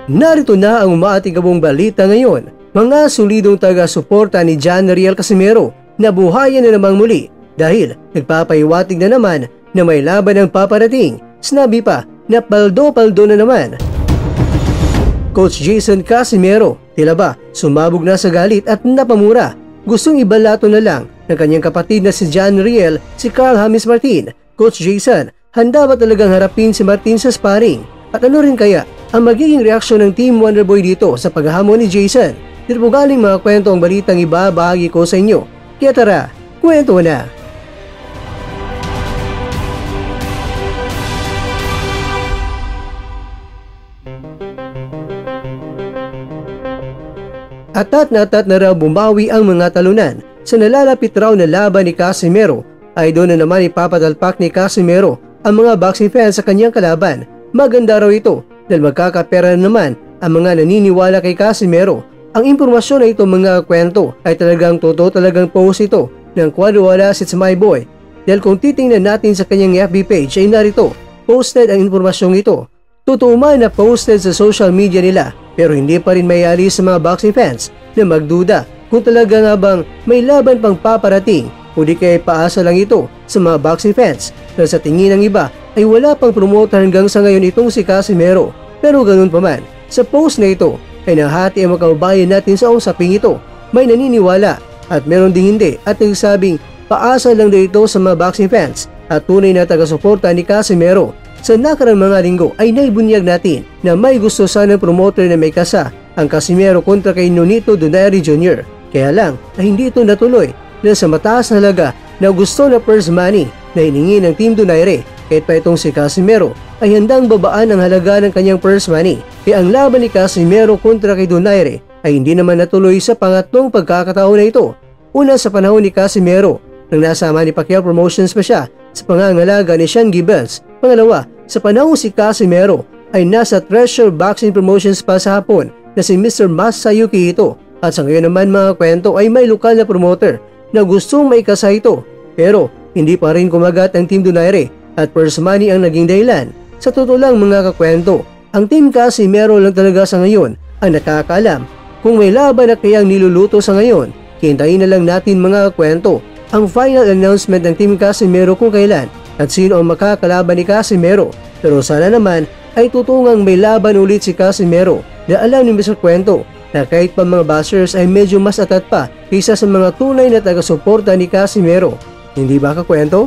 Narito na ang umaatigabong balita ngayon. Mga solidong taga-suporta ni John Riel Casimero na buhayan na namang muli dahil nagpapahiwatig na naman na may laban ang paparating. Sinabi pa na paldo-paldo na naman. Coach Jason Casimero, tila ba sumabog na sa galit at napamura. Gustong ibalato na lang ng kanyang kapatid na si John Riel, si Carl James Martin. Coach Jason, handa ba talagang harapin si Martin sa sparring? At ano rin kaya ang magiging reaksyon ng Team Wonderboy dito sa paghahamon ni Jason? Dito po galing mga kwento ang balitang ibabahagi ko sa inyo. Kaya tara, kwento na! Atat na raw bumawi ang mga talunan sa nalalapit raw na laban ni Casimero. Ay doon na naman ipapatalpak ni Casimero ang mga boxing fans sa kanyang kalaban. Maganda raw ito dahil magkakapera na naman ang mga naniniwala kay Casimero. Ang impormasyon na ito mga kwento ay talagang totoo, talagang post ito ng Cuadro Alas It's My Boy. Dahil kung titingnan natin sa kanyang FB page ay narito, posted ang impormasyong ito. Totoo man na posted sa social media nila pero hindi pa rin mayali sa mga boxing fans na magduda kung talaga nga bang may laban pang paparating o di kaya paasa lang ito sa mga boxing fans dahil sa tingin ng iba ay wala pang promoter hanggang sa ngayon itong si Casimero. Pero ganun pa man, sa post na ito ay nahati ang mga kababayan natin sa usaping ito. May naniniwala at meron ding hindi at nagsabing paasa lang daw ito sa mga boxing fans at tunay na taga-suporta ni Casimero. Sa nakarang mga linggo ay naibunyag natin na may gusto sanang promoter na may kasa ang Casimero kontra kay Nonito Donaire Jr. Kaya lang na hindi ito natuloy dahil sa mataas na halaga na gusto na purse money na hiningi ng Team Donaire. Kahit pa itong si Casimero ay handang babaan ang halaga ng kanyang purse money. Kaya ang laban ni Casimero kontra kay Donaire ay hindi naman natuloy sa pangatlong pagkakataon na ito. Una sa panahon ni Casimero nang nasama ni Pacquiao Promotions pa siya sa pangangalaga ni Sean Gibbons. Pangalawa, sa panahon si Casimero ay nasa Treasure Boxing Promotions pa sa Hapon na si Mr. Masayuki ito. At sa ngayon naman mga kwento ay may lokal na promoter na gustong maikasa ito. Pero hindi pa rin kumagat ang Team Donaire at purse money ang naging dahilan. Sa totoo lang mga kakwento, ang Team Casimero lang talaga sa ngayon ang nakakaalam kung may laban na kayang niluluto sa ngayon. Hintayin na lang natin mga kakwento ang final announcement ng Team Casimero kung kailan at sino ang makakalaban ni Casimero. Pero sana naman ay tutungang may laban ulit si Casimero na alam ni Mr. Kwento na kahit pa mga bashers ay medyo mas atat pa kaysa sa mga tunay na taga-suporta ni Casimero. Hindi ba kakwento?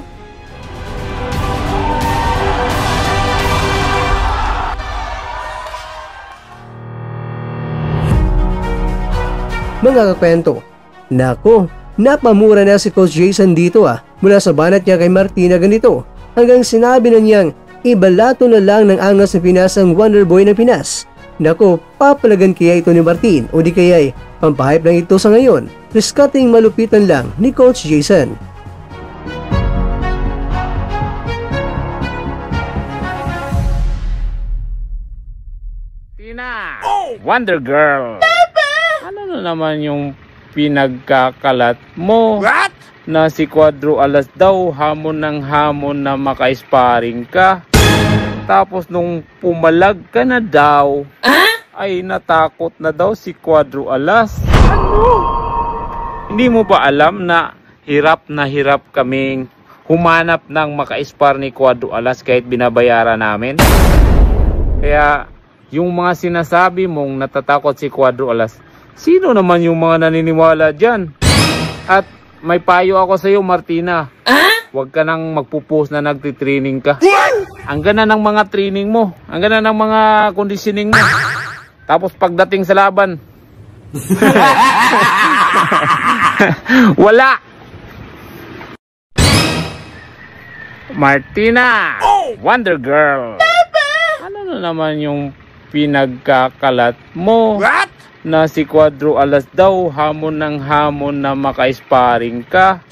Mga kakwento, nako, napamura na si Coach Jason dito mula sa banat niya kay Martina ganito hanggang sinabi na niyang ibalato na lang ng angas ng Pinas ang Wonderboy ng Pinas. Nako, papalagan kaya ito ni Martin o di kaya pampahype lang ito sa ngayon. Riskating malupitan lang ni Coach Jason. Tina! Wonder Girl! Ano na naman yung pinagkakalat mo? What? Na si Cuadro Alas daw hamon ng hamon na maka-sparring ka. Tapos nung pumalag ka na daw, ay natakot na daw si Cuadro Alas. Ano? Hindi mo ba alam na hirap kaming humanap ng maka-spar ni Cuadro Alas kahit binabayaran namin? Kaya yung mga sinasabi mong natatakot si Cuadro Alas, sino naman yung mga naniniwala dyan? At may payo ako sa iyo, Martina. Huwag ka nang magpo-post na nagtitraining ka. Ang ganda ng mga training mo. Ang ganda ng mga conditioning mo. Tapos pagdating sa laban, wala. Martina, Wonder Girl. Ano na naman yung pinagkakalat mo? What? Na si Cuadro Alas daw hamon ng hamon na maka-sparring ka.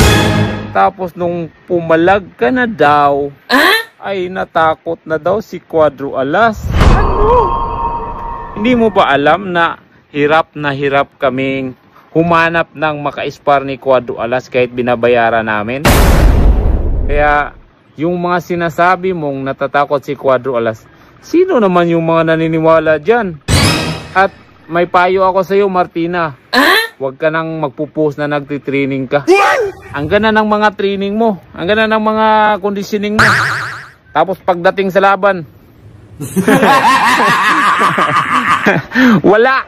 Tapos nung pumalag ka na daw, ay natakot na daw si Cuadro Alas. Ano? Hindi mo ba alam na hirap kaming humanap ng maka-spar ni Cuadro Alas kahit binabayaran namin? Kaya yung mga sinasabi mong natatakot si Cuadro Alas, sino naman yung mga naniniwala dyan? At may payo ako sa iyo, Martina. Huwag ka nang magpupost na nagtitraining ka. Ang ganda ng mga training mo. Ang ganda ng mga conditioning mo. Tapos pagdating sa laban, wala.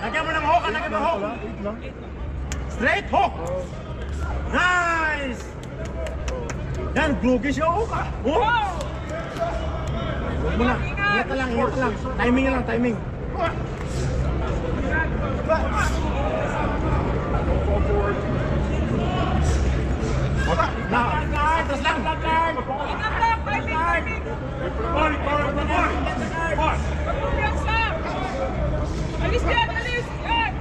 Lagyan mo ng hook, lagyan mo hook. Straight hook. Nice. Yan, glugi siya hook. Oh. Huwag mo na. Ingat lang, ingat lang. Timing lang, timing. Atras lang. Alis yan! Alis! Yan!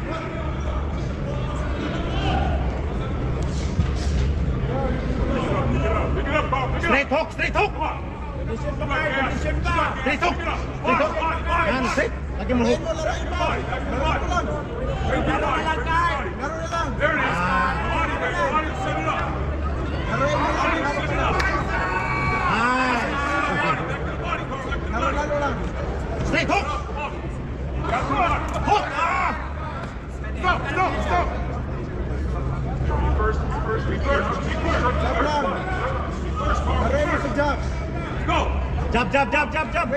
Straight hook, straight hook. Straight hook. Straight hook. Yan, straight. Lagyan mo hook. Straight hook. Hook. Stop, stop, stop. Jab, jab, jab, jab, jab.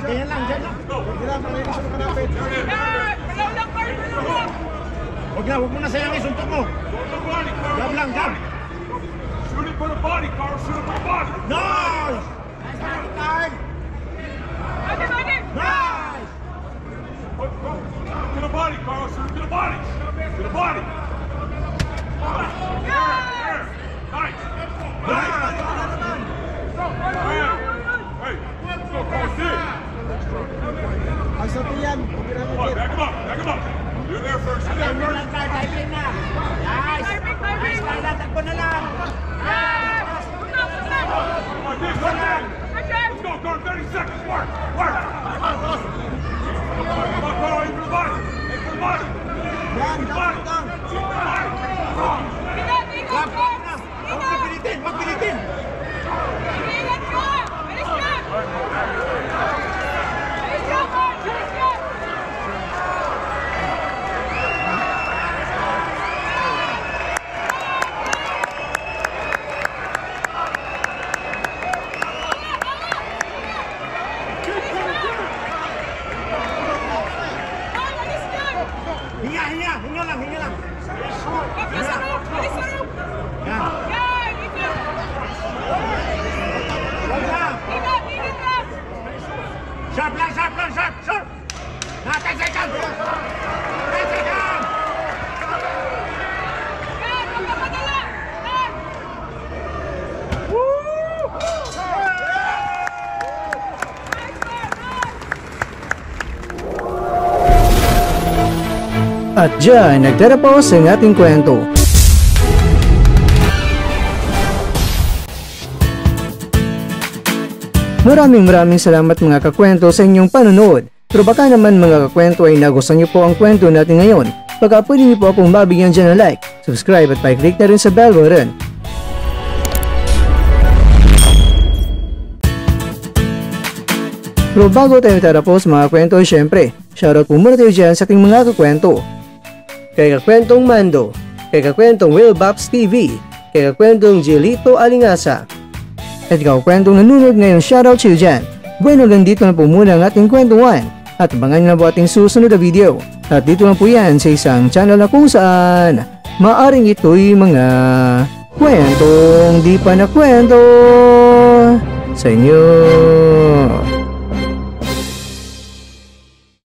Kaya lang, dyan lang. Huwag mo na sayangin, suntok mo. Jab lang, jab. Shoot it for the body, Carl. Shoot it for the body. Nice! Nice! To the body, Carl. Shoot it to the body. To the body. There. Nice. Hey, let's go, Carl. Dig. Come on, back him up. Back him up. You're there first. You're there first. Come on, dig. Go down. Let's go, Carl. 30 seconds. Work. Work. Come on, Carl. Aim for the body. Aim for the body. Aim for the body. Huwag pilitin, huwag pilitin. Hinga lang, hinga lang. Sharp lang, sharp lang, sharp, sharp. 10 seconds. 10 seconds. At dyan, nagtatapos ang ating kwento. Maraming salamat mga kakwento sa inyong panonood. Pero baka naman mga kakwento ay nagustuhan niyo po ang kwento natin ngayon. Baka pwede niyo po akong mabigyan dyan ng like, subscribe at pa-click na rin sa bell button. Pero bago tayo tatapos mga kwento, syempre, shoutout po muna tayo dyan sa ating mga kakwento. Kay Kakwentong Mando, kay Kakwentong Will Bops TV, kay Kakwentong Gilito Alingasa, at kakwentong nanonood ngayon, shoutout sa iyo dyan. Bueno, hanggang dito na po muna ang ating kwentuhan at abangan nyo na po ating susunod na video. At dito lang po yan sa isang channel na kung saan maaring ito'y mga kwentong di pa na kwento sa inyo.